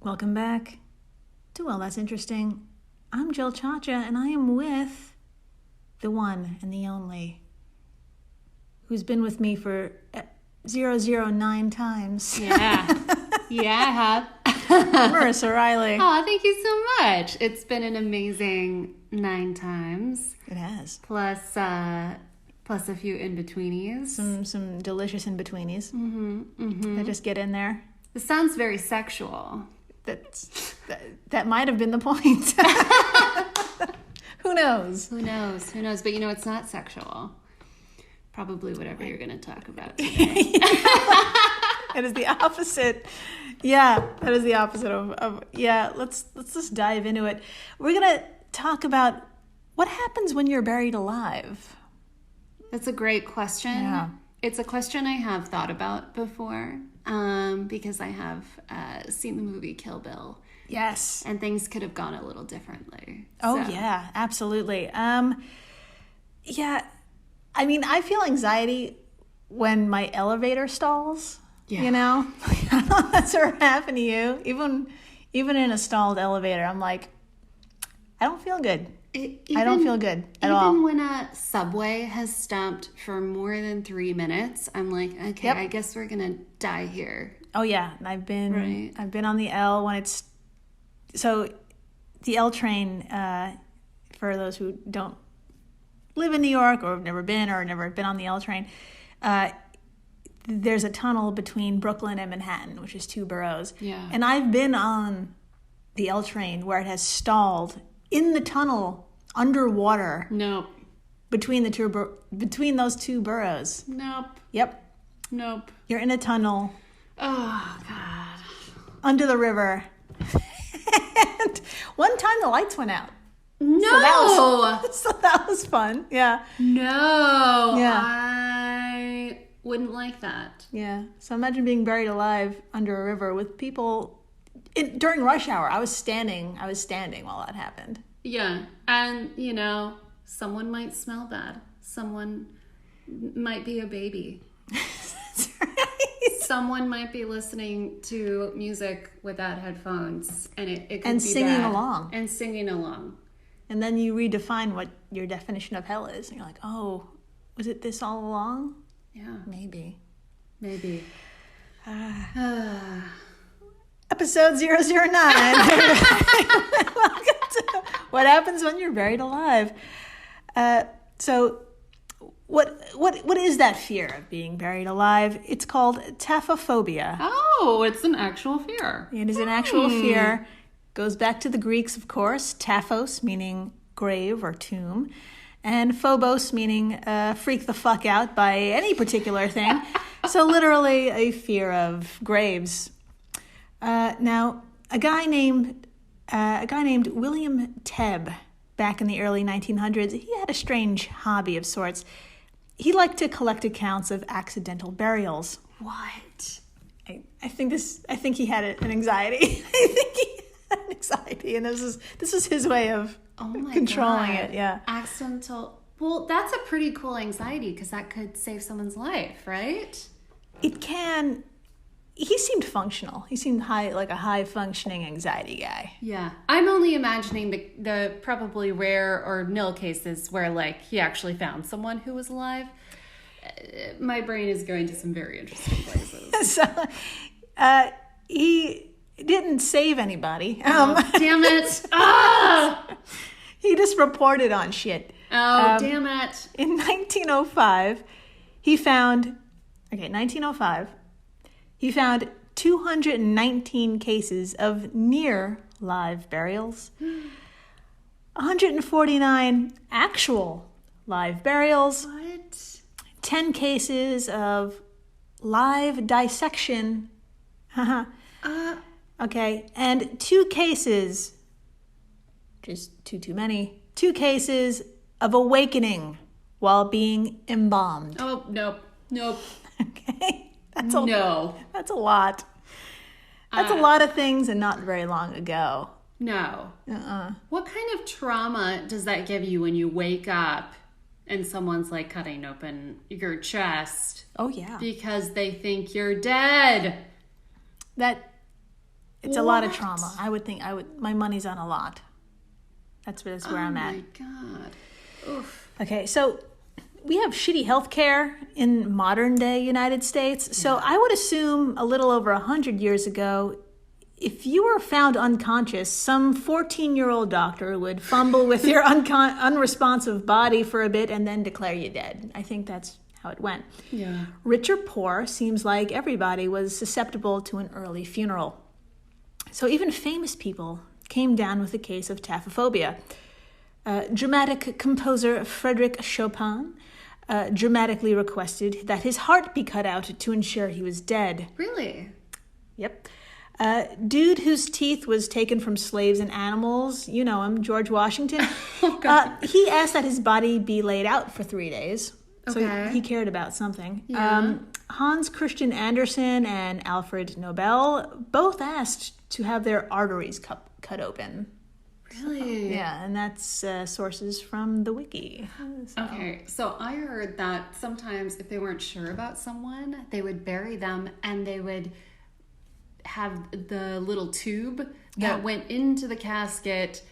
Welcome back to Well, That's Interesting. I'm Jill Chacha, and I am with the one and the only who's been with me for 009 times. Yeah. Yeah, I have. Marissa Riley. Oh, thank you so much. It's been an amazing 9 times. It has. Plus a few in-betweenies. Some delicious in-betweenies that just get in there. It sounds very sexual. That might have been the point. Who knows? Who knows? But it's not sexual. Probably whatever you're going to talk about today. It is the opposite. Yeah, that is the opposite of let's just dive into it. We're going to talk about what happens when you're buried alive. That's a great question. Yeah. It's a question I have thought about before because I have seen the movie Kill Bill. Yes. And things could have gone a little differently. Oh, so. Yeah, absolutely. Yeah, I mean, I feel anxiety when my elevator stalls, I don't know if that's ever happened to you. Even in a stalled elevator, I'm like, I don't feel good. I don't feel good at all. Even when a subway has stopped for more than 3 minutes, I'm like, okay, I guess we're going to die here. Oh, yeah. And I've been on the L when it's... So the L train, for those who don't live in New York or have never been on the L train, there's a tunnel between Brooklyn and Manhattan, which is 2 boroughs. Yeah. And I've been on the L train where it has stalled in the tunnel underwater. Nope. Between those 2 boroughs. Nope. Yep. Nope. You're in a tunnel. Oh, God. Under the river. And one time the lights went out. No. So that was fun. Yeah. No. Yeah. I wouldn't like that. Yeah. So imagine being buried alive under a river with people during rush hour. I was standing while that happened. Yeah. And, someone might smell bad. Someone might be a baby. That's right. Someone might be listening to music without headphones, and it could and be singing bad. along. And singing along. And then you redefine what your definition of hell is. And you're like, oh, was it this all along? Yeah. Maybe. Episode 009. Welcome to What Happens When You're Buried Alive. So what is that fear of being buried alive? It's called taphophobia. Oh, it's an actual fear. It is an actual fear. Goes back to the Greeks, of course. Taphos, meaning grave or tomb. And phobos, meaning freak the fuck out by any particular thing. So literally a fear of graves. Now, a guy named William Tebb, back in the early 1900s, he had a strange hobby of sorts. He liked to collect accounts of accidental burials. What? I think he had an anxiety. I think he had an anxiety, and this was his way of controlling it. Yeah. Accidental. Well, that's a pretty cool anxiety because that could save someone's life, right? It can. He seemed functional. He seemed like a high-functioning anxiety guy. Yeah. I'm only imagining the probably rare or nil cases where, he actually found someone who was alive. My brain is going to some very interesting places. So, he didn't save anybody. Damn it. Ah! He just reported on shit. Oh, damn it. In 1905, he found 219 cases of near live burials, 149 actual live burials, What? 10 cases of live dissection, okay, and 2 cases, just too many, 2 cases of awakening while being embalmed. Oh, nope. Okay. That's a lot. That's a lot of things and not very long ago. No. What kind of trauma does that give you when you wake up and someone's cutting open your chest? Oh, yeah. Because they think you're dead. That It's a lot of trauma. I would think my money's on a lot. That's where I'm at. Oh my God. Oof. Okay, so we have shitty healthcare in modern day United States. So I would assume a little over 100 years ago, if you were found unconscious, some 14-year-old doctor would fumble with your unresponsive body for a bit and then declare you dead. I think that's how it went. Yeah. Rich or poor, seems like everybody was susceptible to an early funeral. So even famous people came down with a case of taphophobia. Dramatic composer Frédéric Chopin dramatically requested that his heart be cut out to ensure he was dead. Really? Yep. Dude whose teeth was taken from slaves and animals, you know him, George Washington. He asked that his body be laid out for 3 days. So he cared about something. Yeah. Hans Christian Andersen and Alfred Nobel both asked to have their arteries cut open. Really? Yeah, and that's sources from the wiki. So. Okay, so I heard that sometimes if they weren't sure about someone, they would bury them and they would have the little tube that went into the casket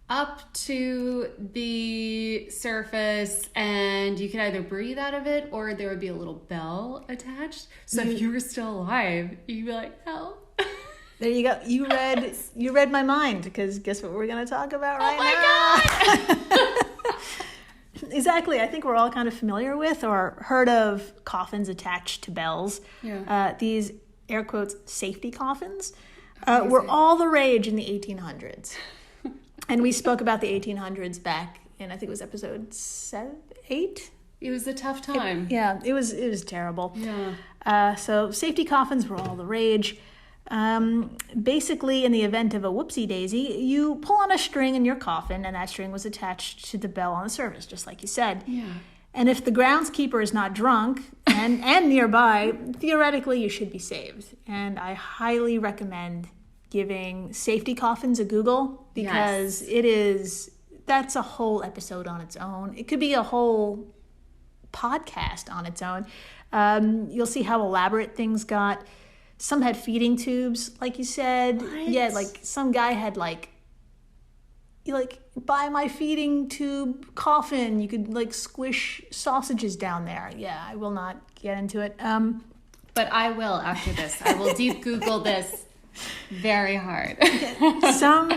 up to the surface, and you could either breathe out of it or there would be a little bell attached. So if you were still alive, you'd be like, help. There you go. You read my mind, because guess what we're going to talk about right now? Oh my God! Exactly. I think we're all kind of familiar with or heard of coffins attached to bells. Yeah. These air quotes safety coffins were all the rage in the 1800s. And we spoke about the 1800s back in, I think it was episode 8. It was a tough time. It was terrible. Yeah. So safety coffins were all the rage. Basically, in the event of a whoopsie daisy, you pull on a string in your coffin, and that string was attached to the bell on the surface, just like you said. Yeah. And if the groundskeeper is not drunk and nearby, theoretically you should be saved. And I highly recommend giving safety coffins a Google, because that's a whole episode on its own. It could be a whole podcast on its own. You'll see how elaborate things got. Some had feeding tubes, like you said. What? Yeah, like some guy had buy my feeding tube coffin. You could squish sausages down there. Yeah, I will not get into it. But I will after this. I will deep Google this very hard. Some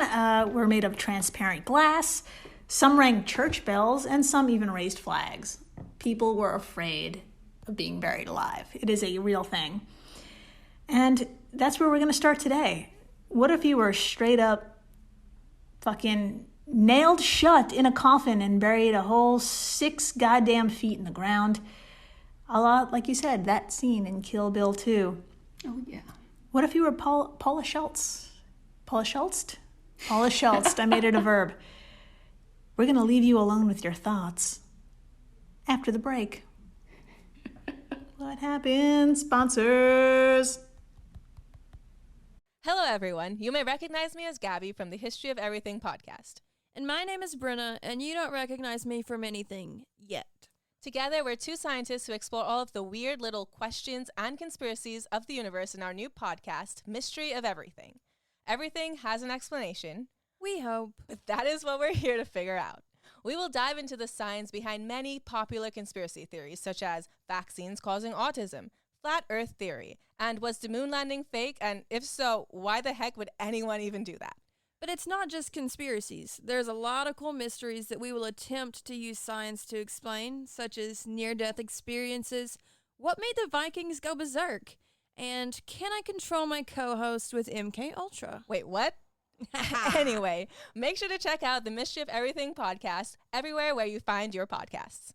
were made of transparent glass. Some rang church bells, and some even raised flags. People were afraid of being buried alive. It is a real thing. And that's where we're going to start today. What if you were straight up fucking nailed shut in a coffin and buried a whole 6 goddamn feet in the ground? A lot, like you said, that scene in Kill Bill 2. Oh, yeah. What if you were Paula Schultz? Paula Schultz? Paula Schultz. I made it a verb. We're going to leave you alone with your thoughts after the break. What happened? Sponsors. Hello, everyone. You may recognize me as Gabby from the History of Everything podcast. And my name is Brenna, and you don't recognize me from anything yet. Together, we're 2 scientists who explore all of the weird little questions and conspiracies of the universe in our new podcast, Mystery of Everything. Everything has an explanation. We hope. But that is what we're here to figure out. We will dive into the science behind many popular conspiracy theories, such as vaccines causing autism, flat earth theory, and was the moon landing fake? And if so, why the heck would anyone even do that? But it's not just conspiracies. There's a lot of cool mysteries that we will attempt to use science to explain, such as near-death experiences, what made the Vikings go berserk, and can I control my co-host with MK Ultra? Wait, what? Anyway, make sure to check out the Mystery of Everything podcast everywhere where you find your podcasts.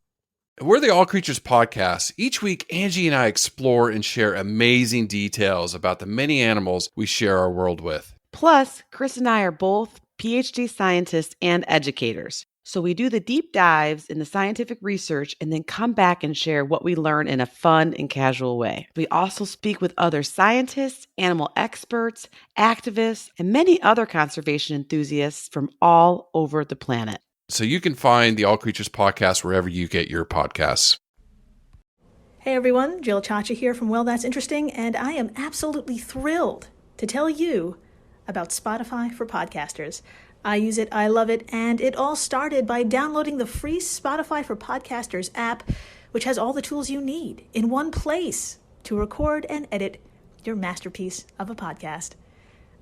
We're the All Creatures Podcast. Each week, Angie and I explore and share amazing details about the many animals we share our world with. Plus, Chris and I are both PhD scientists and educators. So we do the deep dives in the scientific research and then come back and share what we learn in a fun and casual way. We also speak with other scientists, animal experts, activists, and many other conservation enthusiasts from all over the planet. So you can find the All Creatures Podcast wherever you get your podcasts. Hey everyone, Jill Chacha here from Well, That's Interesting, and I am absolutely thrilled to tell you about Spotify for podcasters. I use it, I love it, and it all started by downloading the free Spotify for Podcasters app, which has all the tools you need in one place to record and edit your masterpiece of a podcast.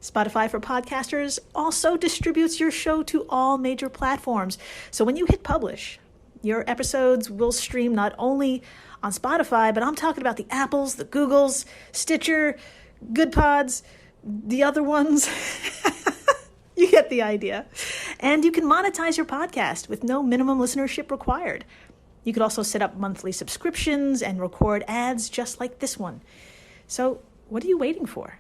Spotify for Podcasters also distributes your show to all major platforms. So when you hit publish, your episodes will stream not only on Spotify, but I'm talking about the Apples, the Googles, Stitcher, Good Pods, the other ones. You get the idea. And you can monetize your podcast with no minimum listenership required. You could also set up monthly subscriptions and record ads just like this one. So what are you waiting for?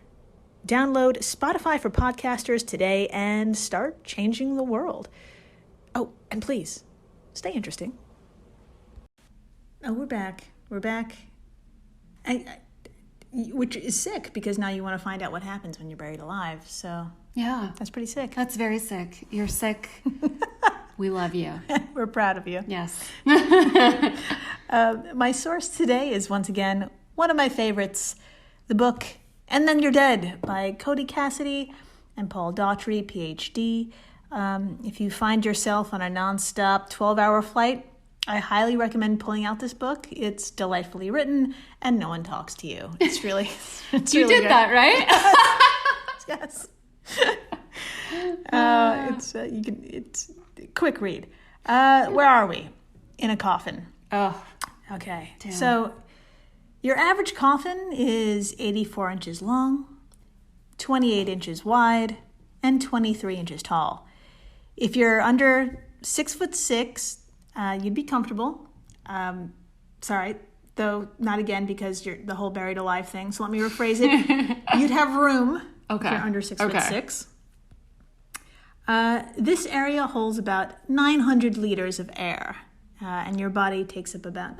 Download Spotify for Podcasters today and start changing the world. Oh, and please, stay interesting. Oh, we're back. We're back. Which is sick, because now you want to find out what happens when you're buried alive. So Yeah. that's pretty sick. That's very sick. You're sick. We love you. We're proud of you. Yes. My source today is, once again, one of my favorites, the book And Then You're Dead by Cody Cassidy and Paul Daughtry, PhD. If you find yourself on a nonstop 12-hour flight, I highly recommend pulling out this book. It's delightfully written, and no one talks to you. It's really, it's You really did good. that, right? Yes. It's quick read. Where are we? In a coffin. Oh, Okay. damn. So your average coffin is 84 inches long, 28 inches wide, and 23 inches tall. If you're under 6'6", you'd be comfortable. Sorry, though not again, because you're the whole buried alive thing. So let me rephrase it. You'd have room. Okay. If you're under 6'6". This area holds about 900 liters of air, and your body takes up about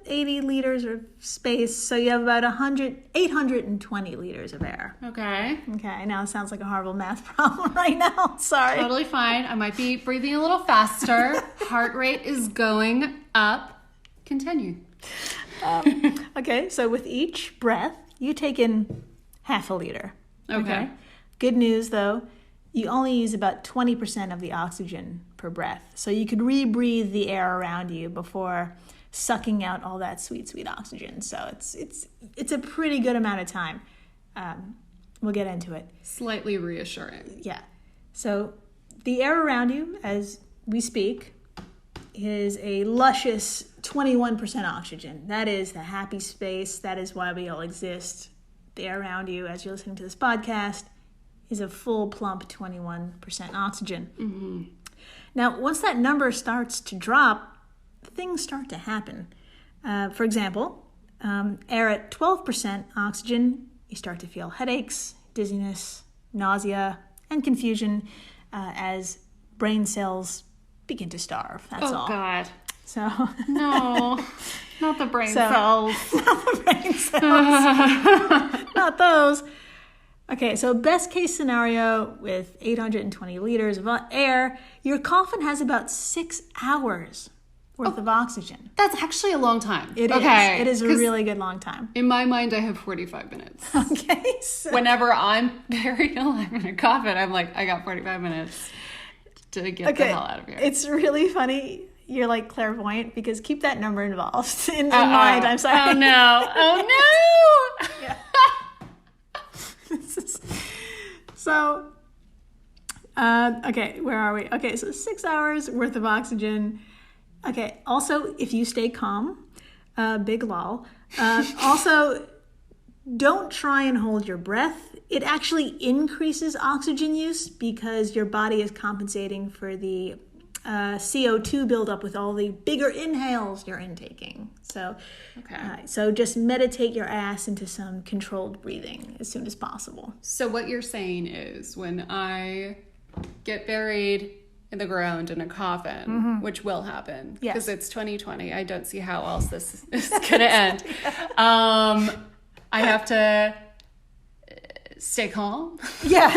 80 liters of space, so you have about 820 liters of air. Okay. Okay, I know it sounds like a horrible math problem right now. Sorry. Totally fine. I might be breathing a little faster. Heart rate is going up. Continue. Okay, so with each breath, you take in half a liter. Okay. Good news, though, you only use about 20% of the oxygen per breath. So you could rebreathe the air around you before sucking out all that sweet, sweet oxygen. So it's a pretty good amount of time. We'll get into it. Slightly reassuring. Yeah. So the air around you, as we speak, is a luscious 21% oxygen. That is the happy space. That is why we all exist. The air around you, as you're listening to this podcast, is a full, plump 21% oxygen. Mm-hmm. Now, once that number starts to drop, things start to happen. For example, air at 12% oxygen, you start to feel headaches, dizziness, nausea, and confusion as brain cells begin to starve. That's all. Oh, God. So No. Not the brain cells. Not the brain cells. Not those. Okay, so best case scenario with 820 liters of air, your coffin has about 6 hours worth of oxygen. That's actually a long time. It is. It is a really good long time. In my mind, I have 45 minutes. Okay, so Whenever I'm buried alive in a coffin, I'm like, I got 45 minutes to get the hell out of here. It's really funny. You're like clairvoyant, because keep that number involved in mind. I'm sorry. Oh, no. Oh, no. Yeah. So, okay, where are we? Okay, so 6 hours worth of oxygen. Okay, also, if you stay calm, big lol. Also, don't try and hold your breath. It actually increases oxygen use because your body is compensating for the CO2 buildup with all the bigger inhales you're intaking. So, so just meditate your ass into some controlled breathing as soon as possible. So what you're saying is, when I get buried in the ground in a coffin, which will happen because it's 2020, I don't see how else this is going to end. I have to stay calm. Yeah.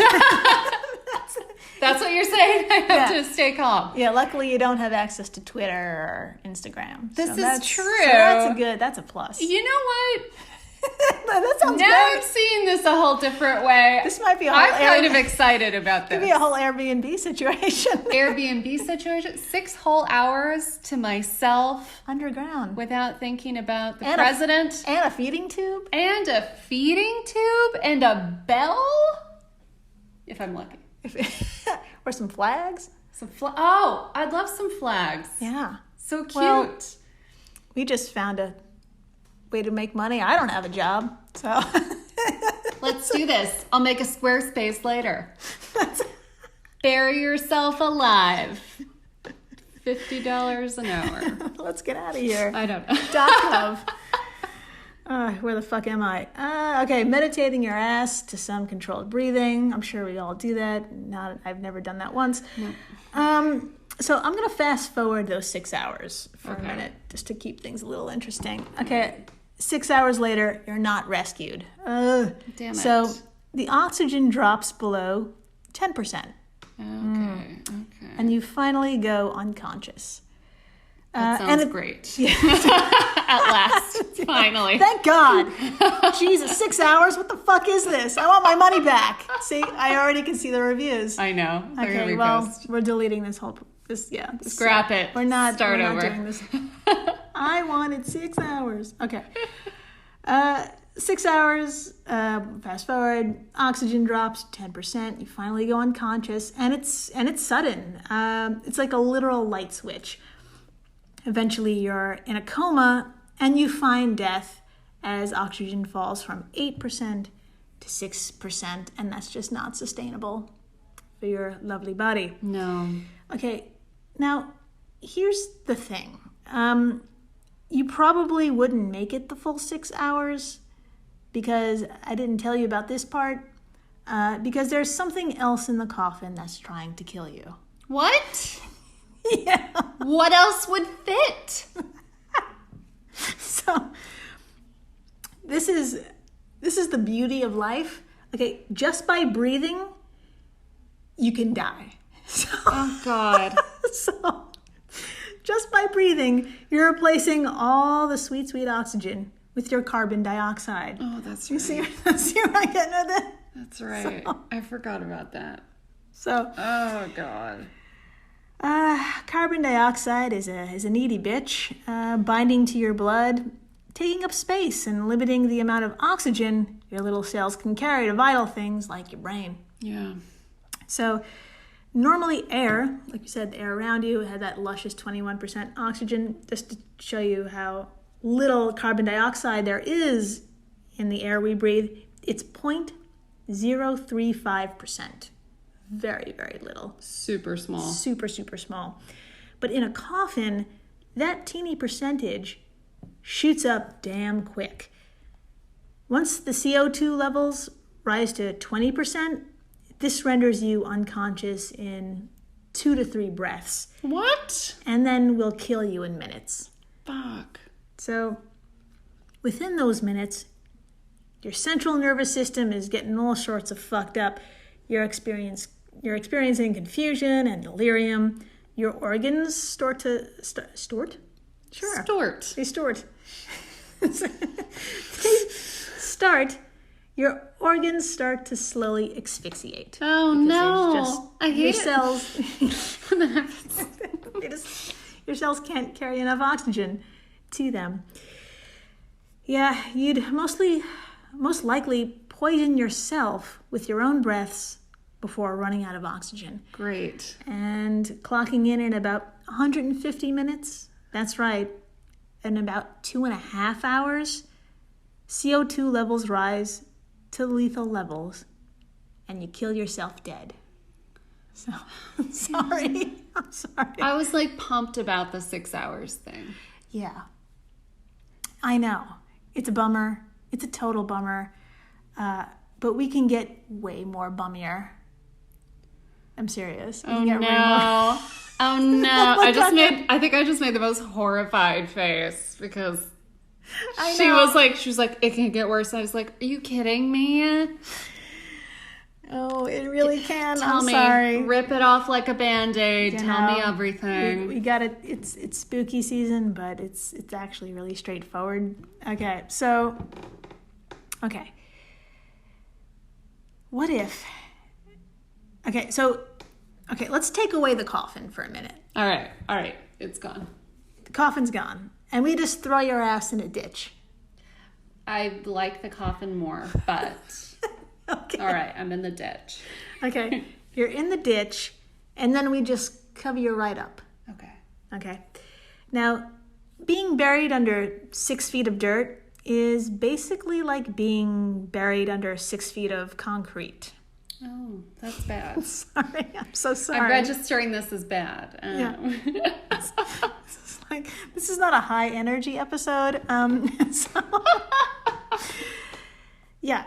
That's what you're saying? I have to stay calm. Yeah, luckily you don't have access to Twitter or Instagram. This is that's true. So that's a plus. You know what? That sounds Now great. I'm seeing this a whole different way. This might be a whole I'm kind of excited about this. Could be a whole Airbnb situation. Airbnb situation. 6 whole hours to myself Underground. without thinking about the And president. And a feeding tube. And a feeding tube and a bell. If I'm lucky. Or some flags. Some oh, I'd love some flags. Yeah. So cute. Well, we just found a way to make money. I don't have a job, so Let's do this. I'll make a Squarespace later. Bury yourself alive. $50 an hour. let's get out of here. I don't know. .gov. Where the fuck am I? Okay, meditating your ass to some controlled breathing. I'm sure we all do that. I've never done that once. No. So I'm gonna fast forward those 6 hours for a minute, just to keep things a little interesting. Okay, 6 hours later, you're not rescued. Damn it. So the oxygen drops below 10%, Okay. and you finally go unconscious. That and sounds great. At last. Finally. Thank God. Jesus, 6 hours? What the fuck is this? I want my money back. See, I already can see the reviews. I know. They're Okay, gonna well, repost. we're deleting this whole. Scrap it. We're not Start over. doing this. I wanted 6 hours. Okay. 6 hours. Fast forward. Oxygen drops 10%. You finally go unconscious, and it's sudden. It's like a literal light switch. Eventually, you're in a coma, and you find death as oxygen falls from 8% to 6%, and that's just not sustainable for your lovely body. No. Okay, now here's the thing. You probably wouldn't make it the full 6 hours because I didn't tell you about this part. Because there's something else in the coffin that's trying to kill you. What? Yeah. What else would fit? So this is the beauty of life. Okay, just by breathing, you can die. So, Oh, God. so just by breathing, you're replacing all the sweet, sweet oxygen with your carbon dioxide. Oh, that's You right. see where I get at that? That's right. I forgot about that. So, Oh, God. carbon dioxide is a needy bitch, binding to your blood, taking up space and limiting the amount of oxygen your little cells can carry to vital things like your brain. Yeah. So normally air, like you said, the air around you had that luscious 21% oxygen, just to show you how little carbon dioxide there is in the air we breathe. It's 0.035%. Very, very little. Super small. Super, super small. But in a coffin, that teeny percentage shoots up damn quick. Once the CO2 levels rise to 20%, this renders you unconscious in 2 to 3 breaths, What? and then will kill you in minutes. Fuck. So within those minutes, your central nervous system is getting all sorts of fucked up. You're experiencing confusion and delirium. Your organs start. Stort. Your organs start to slowly asphyxiate. Oh, Because no. there's just- I hate your it. cells. When that happens. Your cells can't carry enough oxygen to them. Yeah, you'd most likely poison yourself with your own breaths before running out of oxygen. Great. And clocking in about 150 minutes, that's right, in about 2.5 hours, CO2 levels rise to lethal levels, and you kill yourself dead. So, I'm sorry. I was like pumped about the 6 hours thing. Yeah. I know. It's a bummer. It's a total bummer. But we can get way more bummier. I'm serious. We Oh, can get way more. no. Oh, no. I think I just made the most horrified face because she was like, it can get worse. I was like, are you kidding me? Oh, it really can. Tell I'm me. sorry. Rip it off like a Band-Aid. You Tell know, me everything. We got it. It's spooky season, but it's actually really straightforward. Okay, so Okay. What if... Okay, let's take away the coffin for a minute. All right. It's gone. The coffin's gone. And we just throw your ass in a ditch. I like the coffin more, but... Okay. All right, I'm in the ditch. Okay. You're in the ditch, and then we just cover you right up. Okay. Now, being buried under 6 feet of dirt is basically like being buried under 6 feet of concrete. Oh, that's bad. Sorry, I'm so sorry. I'm registering this as bad. Yeah. This is not a high energy episode. Yeah,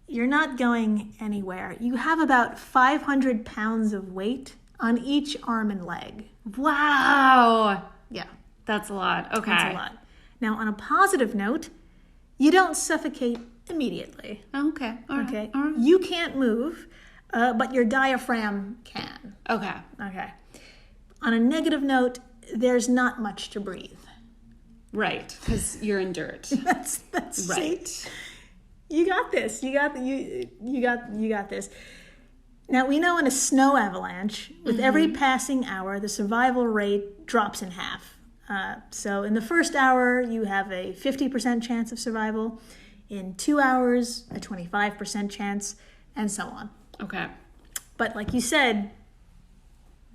you're not going anywhere. You have about 500 pounds of weight on each arm and leg. Wow. Yeah, That's a lot. Okay. that's a lot. Now, on a positive note, you don't suffocate immediately. Okay. All right. Okay, All right. you can't move, but your diaphragm can. Okay. Okay. On a negative note, there's not much to breathe. Right, because you're in dirt. That's Right. see? You got this. You got this. Now we know in a snow avalanche, with every passing hour, the survival rate drops in half. So in the first hour, you have a 50% chance of survival. In 2 hours, a 25% chance, and so on. Okay. But like you said,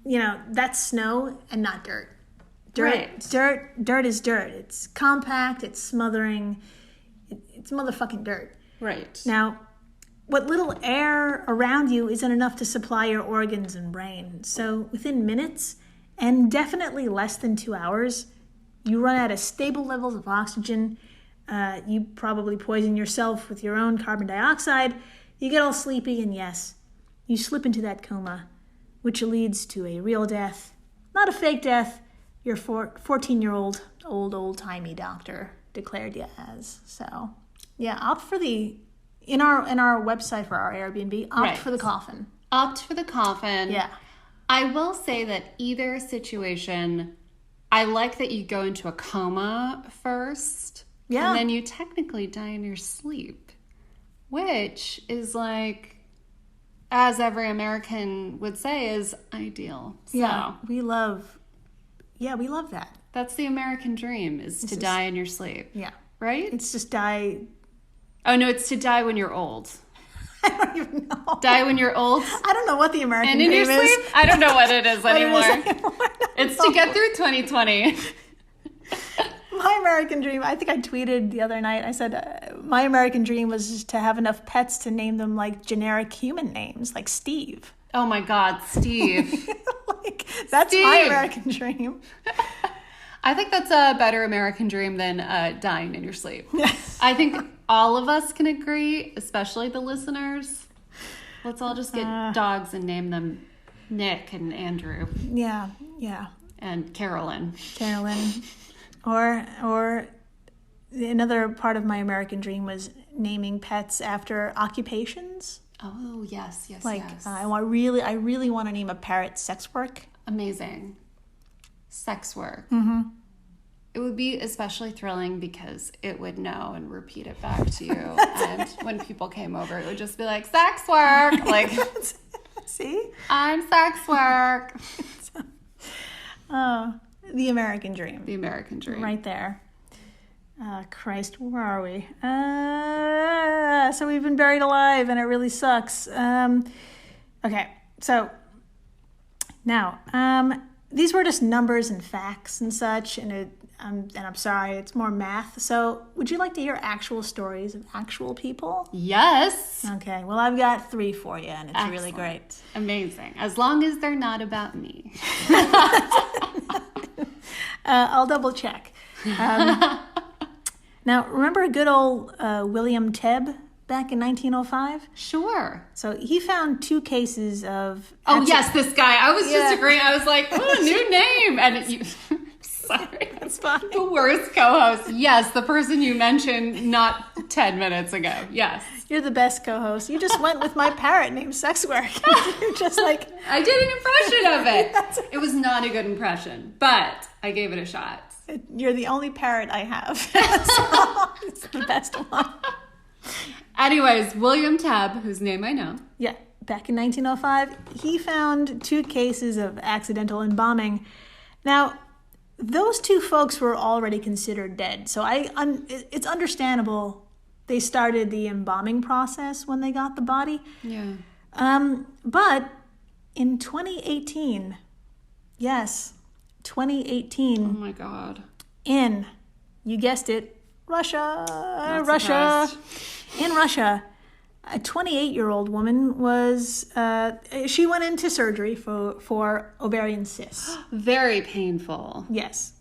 that's snow and not dirt. Right. Dirt is dirt. It's compact, it's smothering, it's motherfucking dirt. Right. Now, what little air around you isn't enough to supply your organs and brain. So within minutes, and definitely less than 2 hours, you run out of stable levels of oxygen. You probably poison yourself with your own carbon dioxide. You get all sleepy, and yes, you slip into that coma, which leads to a real death. Not a fake death. Your 14-year-old old-timey doctor declared you as. So, yeah, opt for in our website for our Airbnb, opt for the coffin. Opt for the coffin. Yeah. I will say that either situation, I like that you go into a coma first. Yeah. And then you technically die in your sleep, which is like, as every American would say, is ideal. So Yeah, we love that. that's the American dream, is to die in your sleep. Yeah. Right? It's just die. Oh, no, it's to die when you're old. I don't even know. Die when you're old I don't know what the American and in dream your sleep? is. I don't know what it is What it is anymore. anymore. I don't It's know. to get through 2020. My American dream, I think I tweeted the other night, I said, my American dream was just to have enough pets to name them like generic human names, like Steve. Oh my God, Steve. That's my Steve. American dream. I think that's a better American dream than dying in your sleep. I think all of us can agree, especially the listeners. Let's all just get dogs and name them Nick and Andrew Yeah. and Carolyn. Or another part of my American dream was naming pets after occupations. Oh, yes. Like, yes. I really want to name a parrot sex work. Amazing. Sex work. Mm-hmm. It would be especially thrilling because it would know and repeat it back to you. And when people came over, it would just be like, sex work. Like, See? I'm sex work. Oh, the American dream. The American dream. Right there. Christ, where are we? So we've been buried alive, and it really sucks. Okay, so now these were just numbers and facts and such, and I'm sorry, it's more math. So would you like to hear actual stories of actual people? Yes. Okay, well, I've got 3 for you, and it's really Excellent. great. Amazing. As long as they're not about me. I'll double check. Now, remember good old William Tebb back in 1905? Sure. So he found 2 cases of... Oh, yes, this guy. I was just Yeah. agreeing. I was like, oh, new name. And you... Sorry. That's fine. The worst co-host. Yes, the person you mentioned not 10 minutes ago. Yes. You're the best co-host. You just went with my parrot named Sexwork. You're just like... I did an impression of it. It was not a good impression, but I gave it a shot. You're the only parrot I have. So it's the best one. Anyways, William Tabb, whose name I know. Yeah, back in 1905, he found 2 cases of accidental embalming. Now, those 2 folks were already considered dead, so it's understandable they started the embalming process when they got the body. Yeah. But in 2018, yes, 2018. Oh my God. In, you guessed it, Russia. Surprised. In Russia, a 28-year-old woman she went into surgery for ovarian cysts. Very painful. Yes.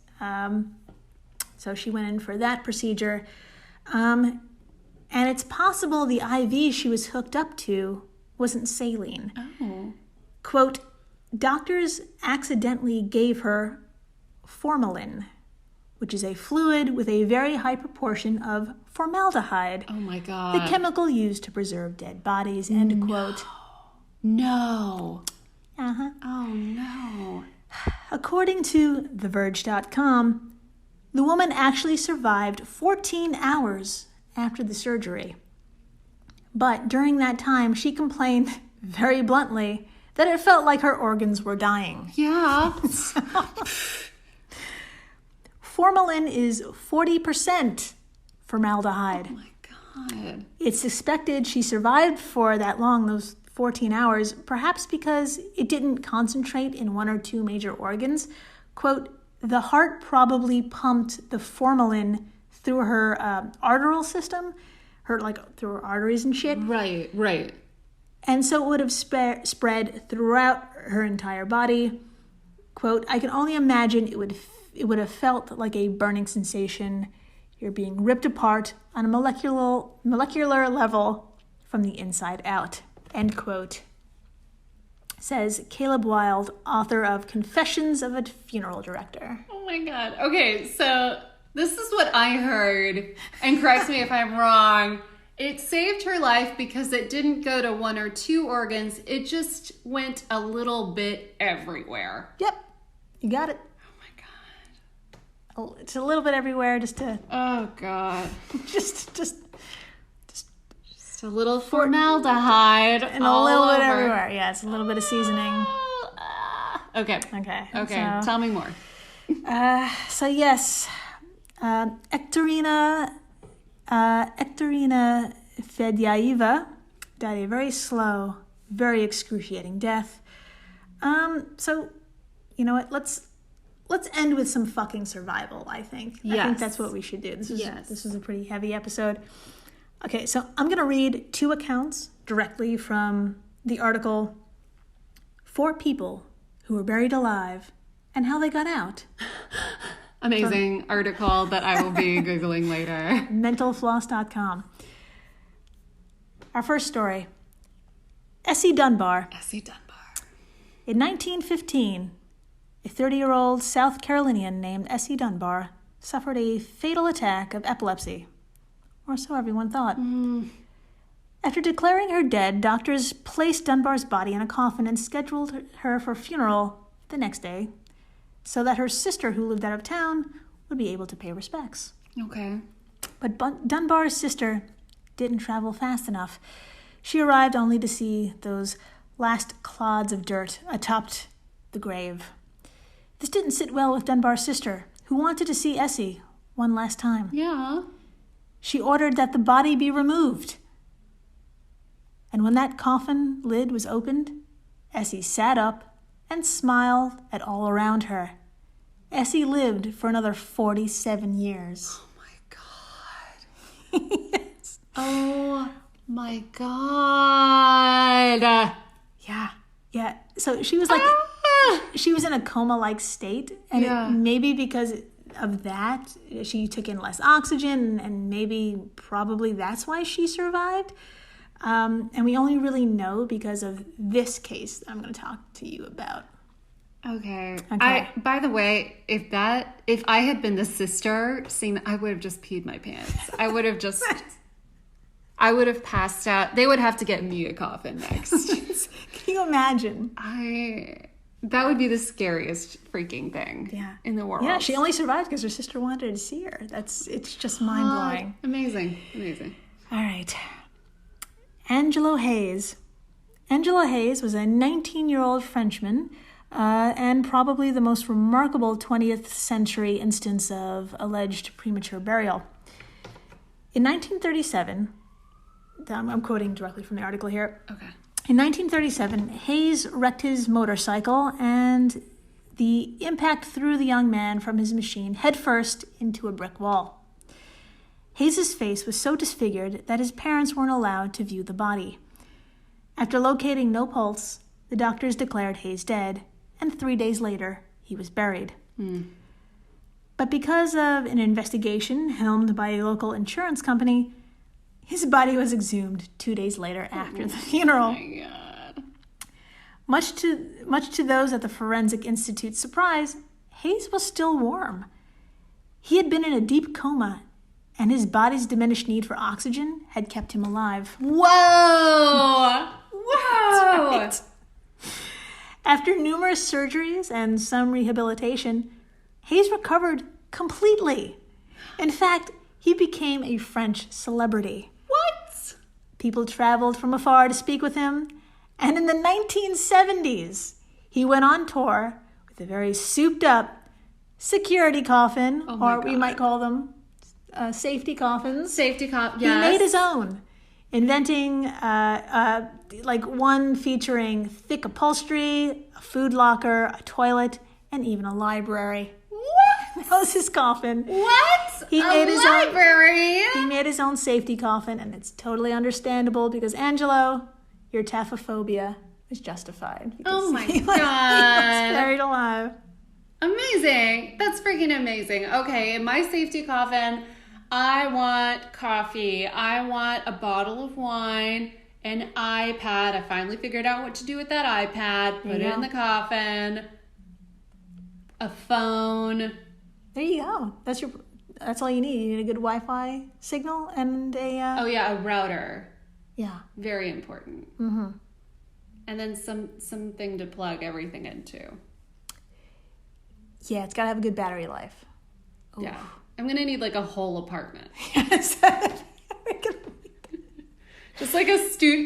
So she went in for that procedure. And it's possible the IV she was hooked up to wasn't saline. Oh. Quote, doctors accidentally gave her formalin, which is a fluid with a very high proportion of formaldehyde. Oh my God. The chemical used to preserve dead bodies, end quote. No. Uh-huh. Oh no. According to TheVerge.com, the woman actually survived 14 hours after the surgery. But during that time, she complained very bluntly that it felt like her organs were dying. Yeah. Formalin is 40% formaldehyde. Oh my God. It's suspected she survived for that long, those 14 hours, perhaps because it didn't concentrate in 1 or 2 major organs. Quote, the heart probably pumped the formalin through her arterial system, through her arteries and shit. Right. And so it would have spread throughout her entire body. Quote, I can only imagine it would have felt like a burning sensation. You're being ripped apart on a molecular level from the inside out. End quote. Says Caleb Wilde, author of Confessions of a Funeral Director. Oh my God. Okay, so this is what I heard, and correct me if I'm wrong. It saved her life because it didn't go to 1 or 2 organs. It just went a little bit everywhere. Yep, you got it. Oh my God. It's a little bit everywhere, just to Oh God. just a little formaldehyde and all a little bit over. everywhere. Yeah, it's a little bit of seasoning. Okay. So, Tell me more. So yes, Ekterina Fedyaeva died a very slow, very excruciating death. So, you know what? Let's end with some fucking survival, I think. I think that's what we should do. This is a pretty heavy episode. Okay, so I'm going to read 2 accounts directly from the article 4 People Who Were Buried Alive and How They Got Out. Amazing article that I will be Googling later. Mentalfloss.com. Our first story. Essie Dunbar. In 1915, a 30-year-old South Carolinian named Essie Dunbar suffered a fatal attack of epilepsy. Or so everyone thought. After declaring her dead, doctors placed Dunbar's body in a coffin and scheduled her for funeral the next day so that her sister, who lived out of town, would be able to pay respects. Okay. But Dunbar's sister didn't travel fast enough. She arrived only to see those last clods of dirt atop the grave. This didn't sit well with Dunbar's sister, who wanted to see Essie one last time. Yeah. She ordered that the body be removed. And when that coffin lid was opened, Essie sat up and smiled at all around her. Essie lived for another 47 years. Oh my God. Yes. Oh my God. Yeah. So she was she was in a coma-like state. And it, maybe because of that, she took in less oxygen, and probably that's why she survived. And we only really know because of this case I'm going to talk to you about. Okay. By the way, if I had been the sister, I would have just peed my pants. I would have passed out. They would have to get me a coffin next. Can you imagine? That would be the scariest freaking thing in the world. Yeah, she only survived because her sister wanted to see her. It's just mind-blowing. Amazing. All right. Angelo Hayes. Angelo Hayes was a 19-year-old Frenchman and probably the most remarkable 20th century instance of alleged premature burial. In 1937, I'm quoting directly from the article here. Okay. In 1937, Hayes wrecked his motorcycle and the impact threw the young man from his machine headfirst into a brick wall. Hayes' face was so disfigured that his parents weren't allowed to view the body. After locating no pulse, the doctors declared Hayes dead, and 3 days later, he was buried. But because of an investigation helmed by a local insurance company, his body was exhumed 2 days later after the funeral. Oh my God. Much to those at the Forensic Institute's surprise, Hayes was still warm. He had been in a deep coma, and his body's diminished need for oxygen had kept him alive. Whoa! Whoa! Right. After numerous surgeries and some rehabilitation, Hayes recovered completely. In fact, he became a French celebrity. What? People traveled from afar to speak with him, and in the 1970s, he went on tour with a very souped-up security coffin, or we might call them safety coffins. Safety coffin, He yes. made his own, inventing like one featuring thick upholstery, a food locker, a toilet, and even a library. What? That was his coffin. What? He a made his library? He made his own safety coffin, and it's totally understandable because, Angelo, your taphophobia is justified. Oh my He was God. buried alive. Amazing. That's freaking amazing. Okay, in my safety coffin, I want coffee. I want a bottle of wine, an iPad. I finally figured out what to do with that iPad. Put it in the coffin. A phone. There you go. That's all you need. You need a good Wi-Fi signal and a Oh yeah, a router. yeah. Very important. Mm-hmm. And then something to plug everything into. Yeah, it's got to have a good battery life. Oof. Yeah. I'm going to need like a whole apartment. Yes. Just like a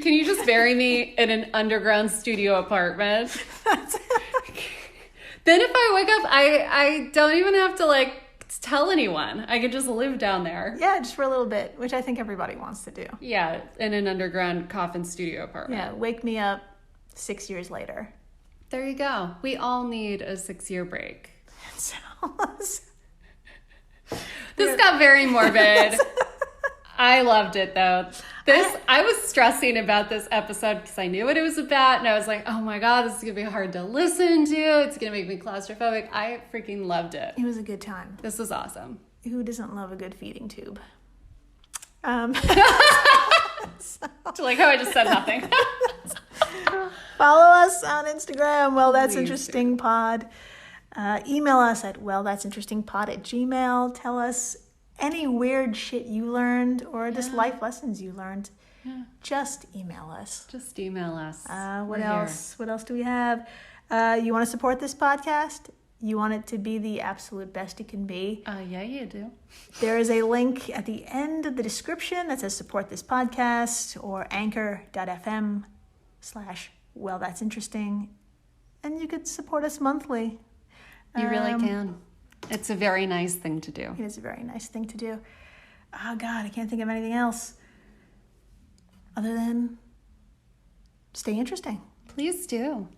can you just bury me in an underground studio apartment? Then if I wake up, I don't even have to like tell anyone. I could just live down there. Yeah, just for a little bit, which I think everybody wants to do. Yeah, in an underground coffin studio apartment. Yeah, wake me up 6 years later. There you go. We all need a 6-year break. This got very morbid. I loved it though. I was stressing about this episode because I knew what it was about, and I was like, oh my God, this is gonna be hard to listen to. It's gonna make me claustrophobic. I freaking loved it. It was a good time. This was awesome. Who doesn't love a good feeding tube? Like how I just said nothing. Follow us on Instagram. Well, that's Please interesting pod. Email us at wellthatsinterestingpod@gmail.com. Tell us any weird shit you learned or just life lessons you learned. Yeah. Just email us. Just email us. What else? What else do we have? You want to support this podcast? You want it to be the absolute best it can be? Yeah, you do. There is a link at the end of the description that says support this podcast or anchor.fm/wellthatsinteresting. And you could support us monthly. You really can. It's a very nice thing to do. It is a very nice thing to do. Oh, God, I can't think of anything else other than stay interesting. Please do.